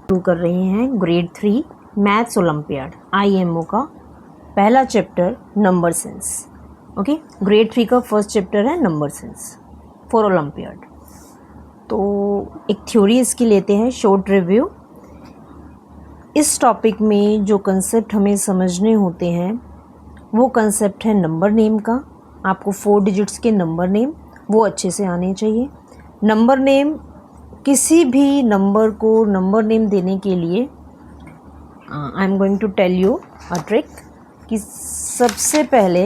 शुरू कर रहे हैं ग्रेड 3 मैथ्स ओलंपियाड IMO का पहला chapter number sense. Okay, grade 3 का फर्स्ट चैप्टर है नंबर सेंस फॉर ओलंपियाड। तो एक थ्योरी इसकी लेते हैं, शॉर्ट रिव्यू। इस टॉपिक में जो कंसेप्ट हमें समझने होते हैं वो कंसेप्ट है नंबर नेम का। आपको 4 डिजिट्स के नंबर नेम वो अच्छे से आने चाहिए। नंबर नेम, किसी भी नंबर को नंबर नेम देने के लिए I am going to tell you a trick कि सबसे पहले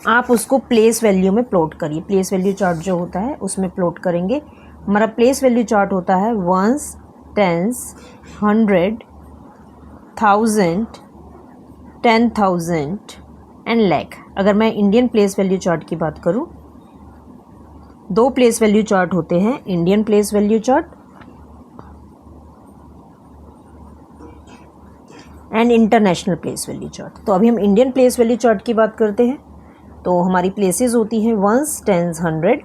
आप उसको प्लेस वैल्यू में प्लॉट करिए। प्लेस वैल्यू चार्ट जो होता है उसमें प्लॉट करेंगे। हमारा प्लेस वैल्यू चार्ट होता है वंस, टेंस, 100, 1000, 10,000 एंड लाख। अगर मैं इंडियन प्लेस वैल्यू चार्ट की बात करूं, 2 प्लेस वैल्यू चार्ट होते हैं, Indian place value chart and international place value chart. तो अभी हम इंडियन प्लेस वैल्यू चार्ट की बात करते हैं। तो हमारी प्लेसेस होती हैं वंस, टेंस, 100,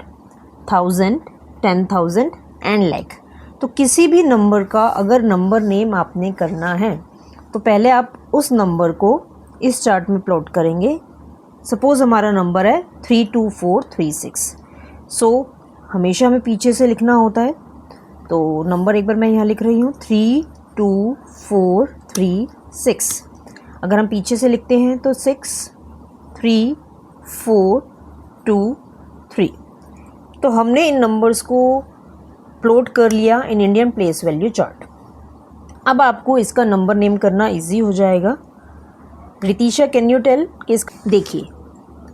1000, 10,000 एंड लाख। तो किसी भी नंबर का अगर नंबर नेम आपने करना है तो पहले आप उस नंबर को इस चार्ट में प्लॉट करेंगे। सपोज़ हमारा नंबर है 32436। सो हमेशा हमें पीछे से लिखना होता है। तो नंबर एक बार मैं यहाँ लिख रही हूँ 32436। अगर हम पीछे से लिखते हैं तो 6, 3, 4, 2, 3। तो हमने इन नंबर्स को प्लॉट कर लिया in Indian place value chart. अब आपको इसका नंबर नेम करना इजी हो जाएगा। रितिशा, कैन यू टेल कि देखिए,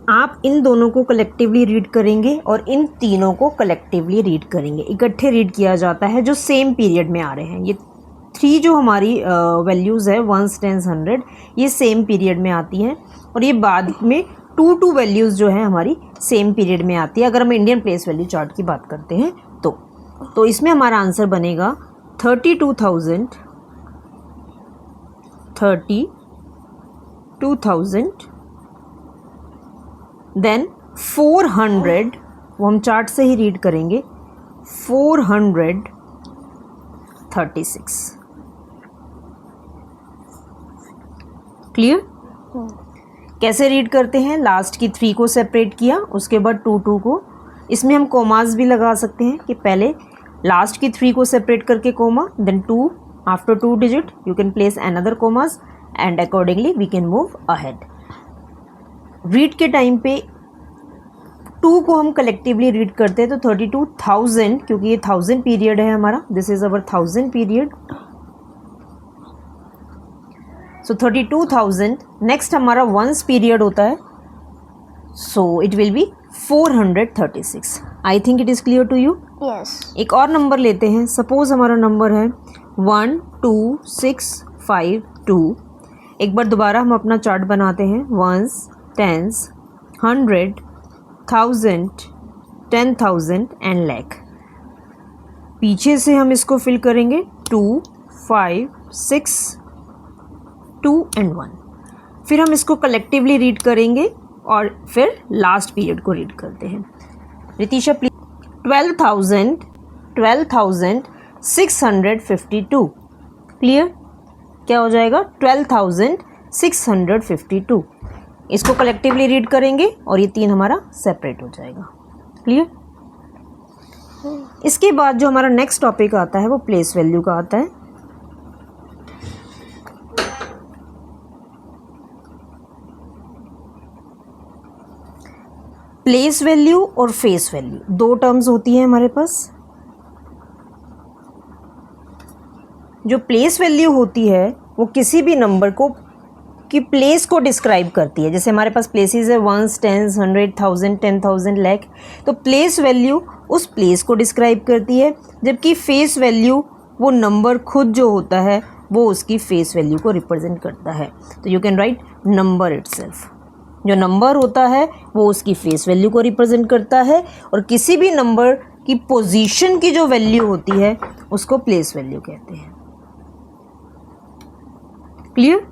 आप इन दोनों को कलेक्टिवली रीड करेंगे और इन तीनों को कलेक्टिवली रीड करेंगे। इकट्ठे रीड किया जाता है जो सेम पीरियड में आ रहे हैं। ये 3 जो हमारी वैल्यूज़ है वंस, टेंस, 100, ये सेम पीरियड में आती हैं और ये बाद में 2 वैल्यूज़ जो है हमारी सेम पीरियड में आती है। अगर हम इंडियन प्लेस वैल्यू चार्ट की बात करते हैं तो इसमें हमारा आंसर बनेगा 32,000, 32,000, देन 400, वो हम चार्ट से ही रीड करेंगे, 436। क्लियर? कैसे रीड करते हैं? लास्ट की 3 को सेपरेट किया, उसके बाद 2 को। इसमें हम कोमास भी लगा सकते हैं कि पहले लास्ट की 3 को सेपरेट करके comma, then 2, after 2 digit you can place another commas and accordingly we can move ahead. Read के टाइम पे 2 को हम कलेक्टिवली रीड करते हैं तो 32,000, क्योंकि ये 1000 पीरियड है हमारा, this is our 1000 period. So 32,000। Next हमारा वंस पीरियड होता है, so it will be 436। I think it is clear to you? Yes. एक और नंबर लेते हैं। सपोज हमारा नंबर है 12652। एक बार दोबारा हम अपना चार्ट बनाते हैं वंस, टेंस, 100, 1000, 10,000 एंड लाख। पीछे से हम इसको फिल करेंगे 2, 5, 6, 2 एंड 1। फिर हम इसको कलेक्टिवली रीड करेंगे और फिर लास्ट पीरियड को रीड करते हैं। रितिशा प्लीज। 12,652। क्लियर? क्या हो जाएगा? 12,652। इसको कलेक्टिवली रीड करेंगे और ये 3 हमारा सेपरेट हो जाएगा। क्लियर? इसके बाद जो हमारा नेक्स्ट टॉपिक आता है वो प्लेस वैल्यू का आता है। प्लेस वैल्यू और फेस वैल्यू 2 टर्म्स होती हैं हमारे पास। जो प्लेस वैल्यू होती है वो किसी भी नंबर को की प्लेस को डिस्क्राइब करती है। जैसे हमारे पास प्लेसेस है वंस, टेंस, 100, 1000, 10,000, लाख। तो प्लेस वैल्यू उस प्लेस को डिस्क्राइब करती है, जबकि फेस वैल्यू वो नंबर खुद जो होता है वो उसकी फेस वैल्यू को रिप्रेजेंट करता है। तो you can write number itself. जो नंबर होता है वो उसकी फेस वैल्यू को रिप्रेजेंट करता है और किसी भी नंबर की पोजीशन की जो वैल्यू होती है उसको प्लेस वैल्यू कहते हैं। क्लियर?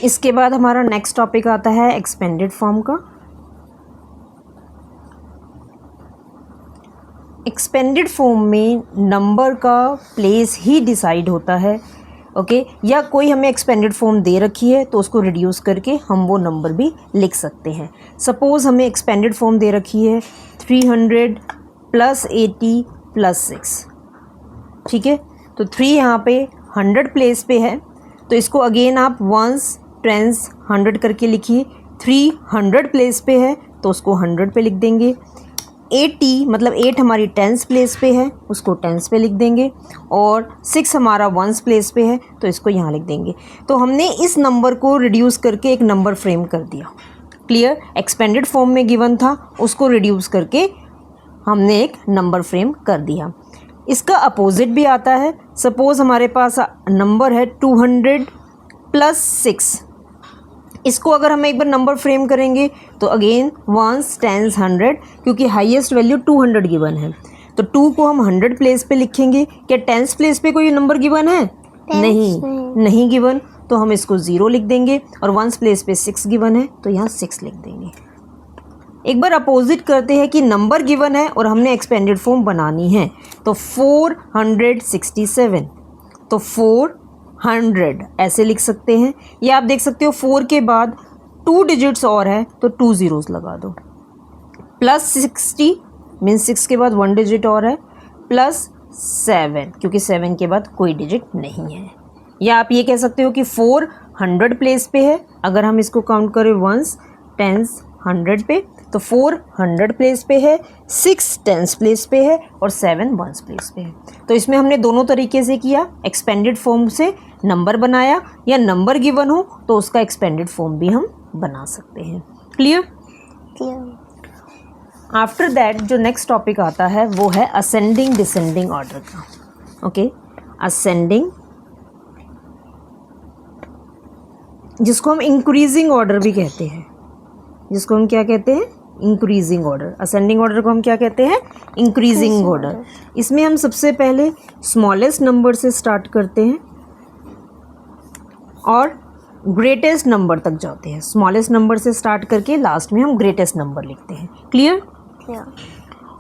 इसके बाद हमारा नेक्स्ट टॉपिक आता है एक्सपेंडेड फॉर्म का। एक्सपेंडेड फॉर्म में नंबर का प्लेस ही डिसाइड होता है, ओके या कोई हमें एक्सपेंडेड फॉर्म दे रखी है तो उसको रिड्यूस करके हम वो नंबर भी लिख सकते हैं। सपोज़ हमें एक्सपेंडेड फॉर्म दे रखी है 300 + 80 + 6, ठीक है। तो 3 यहाँ पे 100 प्लेस पे है, तो इसको अगेन आप वंस, टेंस, 100 करके लिखिए। 300 प्लेस पे है तो उसको 100 पे लिख देंगे। 80 मतलब 8 हमारी टेंस प्लेस पे है, उसको टेंस पे लिख देंगे। और 6 हमारा वंस प्लेस पे है तो इसको यहाँ लिख देंगे। तो हमने इस नंबर को रिड्यूस करके एक नंबर फ्रेम कर दिया। क्लियर? एक्सपेंडेड फॉर्म में गिवन था, उसको रिड्यूस करके हमने एक नंबर फ्रेम कर दिया। इसका अपोजिट भी आता है। सपोज़ हमारे पास नंबर है 200 + 6, इसको अगर हम एक बार नंबर फ्रेम करेंगे तो अगेन वंस, टेंस, 100, क्योंकि हाईएस्ट वैल्यू 200 गिवन है तो 2 को हम 100 प्लेस पे लिखेंगे। क्या टेंस प्लेस पे कोई नंबर गिवन है? नहीं गिवन, तो हम इसको 0 लिख देंगे। और वंस प्लेस पे 6 गिवन है तो यहाँ 6 लिख देंगे। एक बार अपोजिट करते हैं कि नंबर गिवन है और हमने एक्सपेंडेड फॉर्म बनानी है, तो 467, तो 400 ऐसे लिख सकते हैं। या आप देख सकते हो 4 के बाद 2 डिजिट्स और है तो 2 ज़ीरोज़ लगा दो। +60 मीन्स 6 के बाद 1 डिजिट और है, +7 क्योंकि 7 के बाद कोई डिजिट नहीं है। या आप ये कह सकते हो कि 400 प्लेस पे है, अगर हम इसको काउंट करें वंस, टेंस, 100 पे, तो 400 प्लेस पे है, 6 टेंस प्लेस पे है और 7 वंस प्लेस पे है। तो इसमें हमने दोनों तरीके से किया। एक्सपेंडेड फॉर्म से नंबर बनाया, या नंबर गिवन हो तो उसका एक्सपेंडेड फॉर्म भी हम बना सकते हैं। क्लियर? आफ्टर दैट जो नेक्स्ट टॉपिक आता है वो है असेंडिंग डिसेंडिंग ऑर्डर का। ओके, असेंडिंग, जिसको हम इंक्रीजिंग ऑर्डर भी कहते हैं, जिसको हम क्या कहते हैं? Increasing order. असेंडिंग ऑर्डर को हम क्या कहते हैं? Increasing order. इसमें हम सबसे पहले स्मॉलेस्ट नंबर से स्टार्ट करते हैं और ग्रेटेस्ट नंबर तक जाते हैं। स्मॉलेस्ट नंबर से स्टार्ट करके लास्ट में हम ग्रेटेस्ट नंबर लिखते हैं। क्लियर?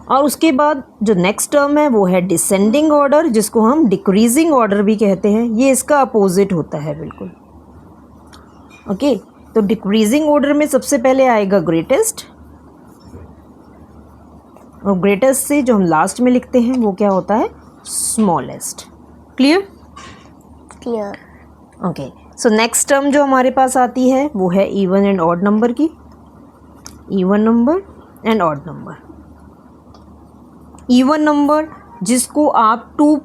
और उसके बाद जो नेक्स्ट टर्म है वो है डिसेंडिंग ऑर्डर, जिसको हम डिक्रीजिंग ऑर्डर भी कहते हैं। ये इसका अपोजिट होता है बिल्कुल। ओके, तो डिक्रीजिंग ऑर्डर में सबसे पहले आएगा ग्रेटेस्ट, और ग्रेटेस्ट से जो हम लास्ट में लिखते हैं वो क्या होता है? Smallest. Clear? Okay, so next term जो हमारे पास आती है वो है इवन एंड ऑड नंबर की। Even number and odd number. Even number जिसको आप 2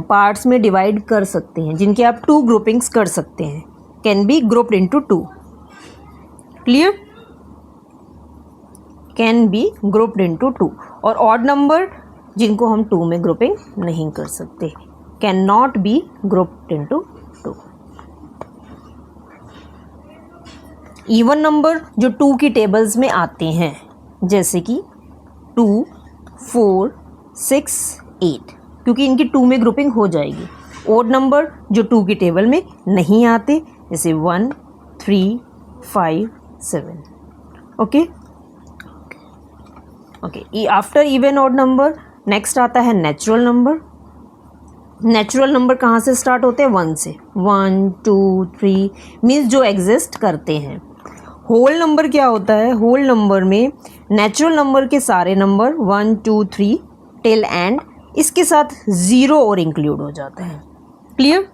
पार्ट्स में डिवाइड कर सकते हैं, जिनके आप 2 ग्रुपिंग्स कर सकते हैं, can be grouped into 2। Clear? Can be grouped into 2। और ऑड नंबर जिनको हम 2 में ग्रुपिंग नहीं कर सकते, can not be grouped into 2। Even number जो 2 की टेबल्स में आते हैं, जैसे कि 2, 4, 6, 8, क्योंकि इनकी 2 में ग्रुपिंग हो जाएगी। ऑड नंबर जो 2 की टेबल में नहीं आते, जैसे 1, 3, 5, 7। Okay okay, after even odd number next आता है नेचुरल नंबर। नेचुरल नंबर कहाँ से स्टार्ट होते हैं? 1 से। 1, 2, 3 मीन्स जो एग्जिस्ट करते हैं। होल नंबर क्या होता है? होल नंबर में नेचुरल नंबर के सारे नंबर 1, 2, 3 टिल एंड, इसके साथ 0 और इंक्लूड हो जाता है। क्लियर?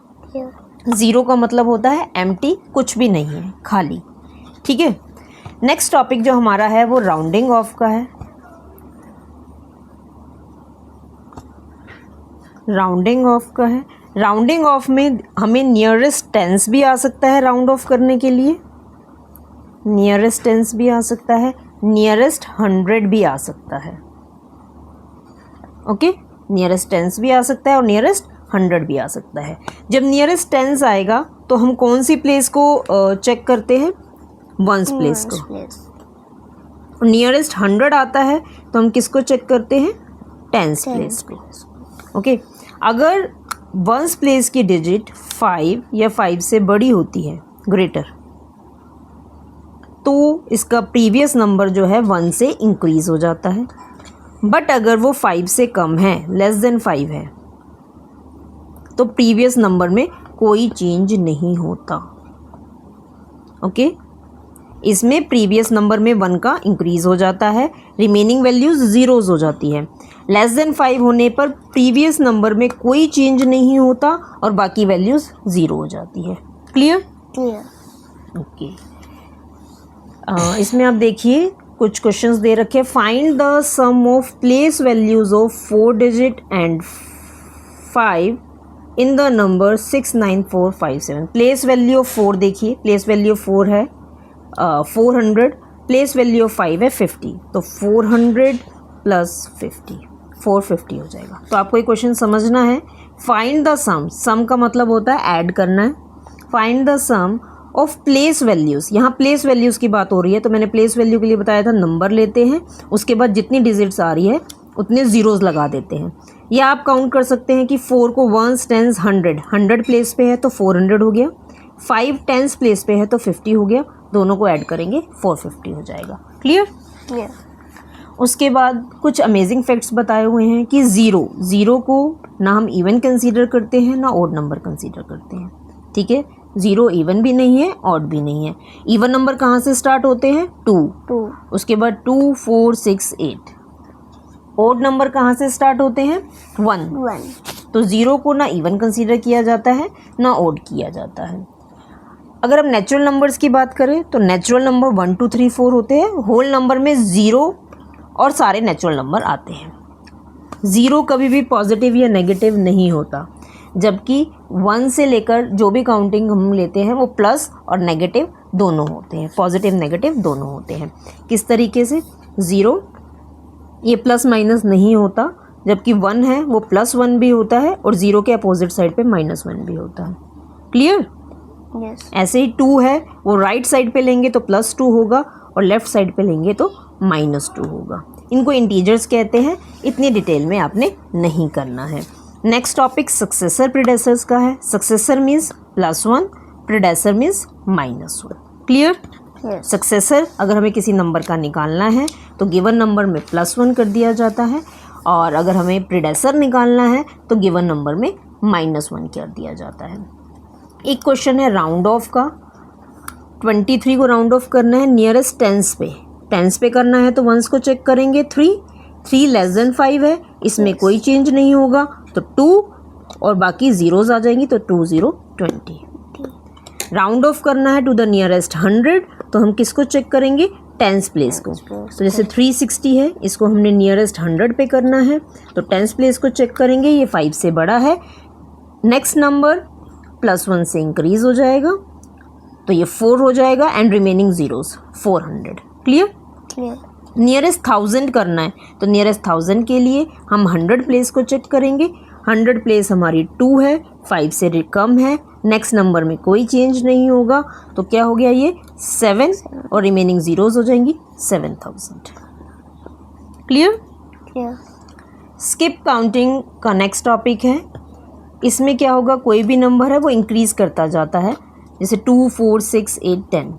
0 का मतलब होता है एम्प्टी, कुछ भी नहीं है, खाली। ठीक है। नेक्स्ट टॉपिक जो हमारा है वो राउंडिंग ऑफ का है। राउंडिंग ऑफ का है। राउंडिंग ऑफ में हमें नियरेस्ट टेंस भी आ सकता है राउंड ऑफ करने के लिए, नियरेस्ट टेंस भी आ सकता है, नियरेस्ट 100 भी आ सकता है। ओके, नियरेस्ट टेंस भी आ सकता है और नियरेस्ट 100 भी आ सकता है। जब नियरेस्ट टेंस आएगा तो हम कौन सी प्लेस को चेक करते हैं? वंस प्लेस को। नियरेस्ट 100 आता है तो हम किसको चेक करते हैं? टेंस प्लेस को। ओके, अगर वंस प्लेस की डिजिट 5 या 5 से बड़ी होती है, ग्रेटर, इसका प्रीवियस नंबर जो है 1 से इंक्रीज़ हो जाता है, बट अगर वो 5 से कम है, लेस देन 5 है, तो प्रीवियस नंबर में कोई चेंज नहीं होता। ओके, इसमें प्रीवियस नंबर में 1 का इंक्रीज़ हो जाता है, रिमेनिंग वैल्यूज़ ज़ीरोज़ हो जाती है। लेस देन 5 होने पर प्रीवियस नंबर में कोई चेंज नहीं होता और बाकी वैल्यूज़ ज़ीरो हो जाती है। क्लियर? क्लियर। ओके, इसमें आप देखिए कुछ क्वेश्चंस दे रखे हैं। Find the sum of place values of 4 digit and 5 in the number 69457। Place value of 4 देखिए, प्लेस वैल्यू ऑफ 4 है 400, प्लेस वैल्यू ऑफ 5 है 50, तो 400 प्लस 50 450 हो जाएगा। तो आपको ये क्वेश्चन समझना है। फाइंड द सम, सम का मतलब होता है ऐड करना है। Find the sum of place values, यहाँ प्लेस वैल्यूज़ की बात हो रही है, तो मैंने प्लेस वैल्यू के लिए बताया था नंबर लेते हैं, उसके बाद जितनी डिजिट्स आ रही है उतने ज़ीरोज़ लगा देते हैं। या आप काउंट कर सकते हैं कि 4 को 1s 10s 100 प्लेस पे है तो 400 हो गया, 5 10s प्लेस पे है तो 50 हो गया, दोनों को ऐड करेंगे 450 हो जाएगा। क्लियर? क्लियर। उसके बाद कुछ अमेजिंग फैक्ट्स बताए हुए हैं कि ज़ीरो को ना हम इवन कंसीडर करते हैं ना ऑड नंबर कंसीडर करते हैं। ठीक है, ज़ीरो इवन भी नहीं है, ऑड भी नहीं है। इवन नंबर कहाँ से स्टार्ट होते हैं? 2, उसके बाद 2 4 6 8। ऑड नंबर कहाँ से स्टार्ट होते हैं? 1। तो ज़ीरो को ना इवन कंसीडर किया जाता है ना ऑड किया जाता है। अगर हम नेचुरल नंबर्स की बात करें तो नेचुरल नंबर 1 2 3 4 होते हैं। होल नंबर में ज़ीरो और सारे नेचुरल नंबर आते हैं। ज़ीरो कभी भी पॉजिटिव या नेगेटिव नहीं होता, जबकि 1 से लेकर जो भी काउंटिंग हम लेते हैं वो प्लस और नेगेटिव दोनों होते हैं, पॉजिटिव नेगेटिव दोनों होते हैं। किस तरीके से? ज़ीरो ये प्लस माइनस नहीं होता, जबकि 1 है वो +1 भी होता है और ज़ीरो के अपोजिट साइड पे -1 भी होता है। क्लियर? यस। ऐसे ही 2 है वो राइट साइड पे लेंगे तो +2 होगा और लेफ़्ट साइड पे लेंगे तो -2 होगा। इनको इंटीजर्स कहते हैं, इतनी डिटेल में आपने नहीं करना है। नेक्स्ट टॉपिक सक्सेसर प्रीडेसेसर्स का है। Successor means +1, predecessor means -1। Clear? Successor अगर हमें किसी नंबर का निकालना है तो गिवन नंबर में +1 कर दिया जाता है, और अगर हमें प्रीडेसेसर निकालना है तो गिवन नंबर में -1 कर दिया जाता है। एक क्वेश्चन है राउंड ऑफ का। 23 को राउंड ऑफ करना है नियरेस्ट टेंस पे करना है तो वंस को चेक करेंगे। 3 लेस देन 5 है, इसमें कोई चेंज नहीं होगा तो 2 और बाकी ज़ीरोज़ आ जाएंगी तो 2 0 20। राउंड ऑफ करना है टू द नियरेस्ट 100 तो हम किसको चेक करेंगे? टेंस प्लेस को। तो जैसे 360 है, इसको हमने नियरेस्ट 100 पे करना है तो टेंस प्लेस को चेक करेंगे, ये 5 से बड़ा है। नेक्स्ट नंबर +1 से इंक्रीज़ हो जाएगा तो ये 4 हो जाएगा and remaining zeros 400। Clear? Clear. Nearest 1000 करना है तो नियरेस्ट 1000 के लिए हम 100 प्लेस को चेक करेंगे। 100 प्लेस हमारी 2 है, 5 से कम है, नेक्स्ट नंबर में कोई चेंज नहीं होगा तो क्या हो गया? ये 7 और रिमेनिंग ज़ीरोज़ हो जाएंगी 7000। क्लियर? क्लियर। स्किप काउंटिंग का नेक्स्ट टॉपिक है। इसमें क्या होगा? कोई भी नंबर है वो इंक्रीज़ करता जाता है, जैसे 2 4 6 8 10,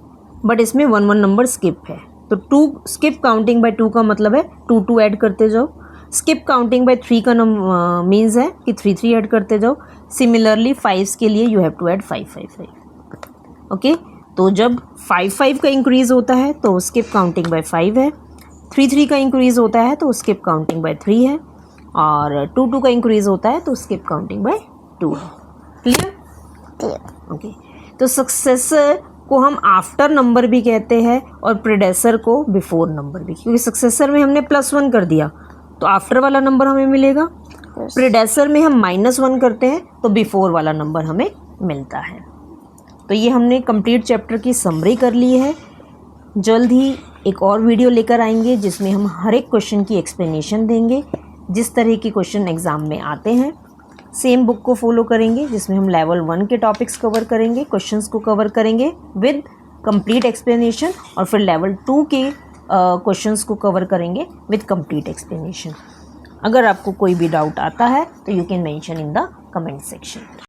बट इसमें 1 1 नंबर स्किप है। तो 2 स्किप काउंटिंग बाय 2 का मतलब है 2 2 ऐड करते जाओ। स्किप काउंटिंग बाय 3 का मीन्स है कि 3 3 ऐड करते जाओ। सिमिलरली 5 के लिए you have to add 5 5 5। Okay, तो जब 5 5 का इंक्रीज़ होता है तो स्किप काउंटिंग बाय 5 है, 3 3 का इंक्रीज़ होता है तो स्किप काउंटिंग बाय 3 है, और 2 2 का इंक्रीज़ होता है तो स्किप काउंटिंग बाय 2 है। क्लियर? क्लियर। ओके, तो सक्सेसर को हम आफ्टर नंबर भी कहते हैं और प्रीडेसेसर को बिफोर नंबर भी, क्योंकि सक्सेसर में हमने +1 कर दिया तो आफ्टर वाला नंबर हमें मिलेगा। प्रीडेसेसर में हम -1 करते हैं तो बिफोर वाला नंबर हमें मिलता है। तो ये हमने कंप्लीट चैप्टर की समरी कर ली है। जल्द ही एक और वीडियो लेकर आएंगे जिसमें हम हर एक क्वेश्चन की एक्सप्लेनेशन देंगे। जिस तरह के क्वेश्चन एग्ज़ाम में आते हैं सेम बुक को फॉलो करेंगे, जिसमें हम लेवल 1 के टॉपिक्स कवर करेंगे, क्वेश्चंस को कवर करेंगे विद कंप्लीट एक्सप्लेनेशन, और फिर लेवल 2 के क्वेश्चंस को कवर करेंगे विद कंप्लीट एक्सप्लेनेशन। अगर आपको कोई भी डाउट आता है तो you can mention in the comment section.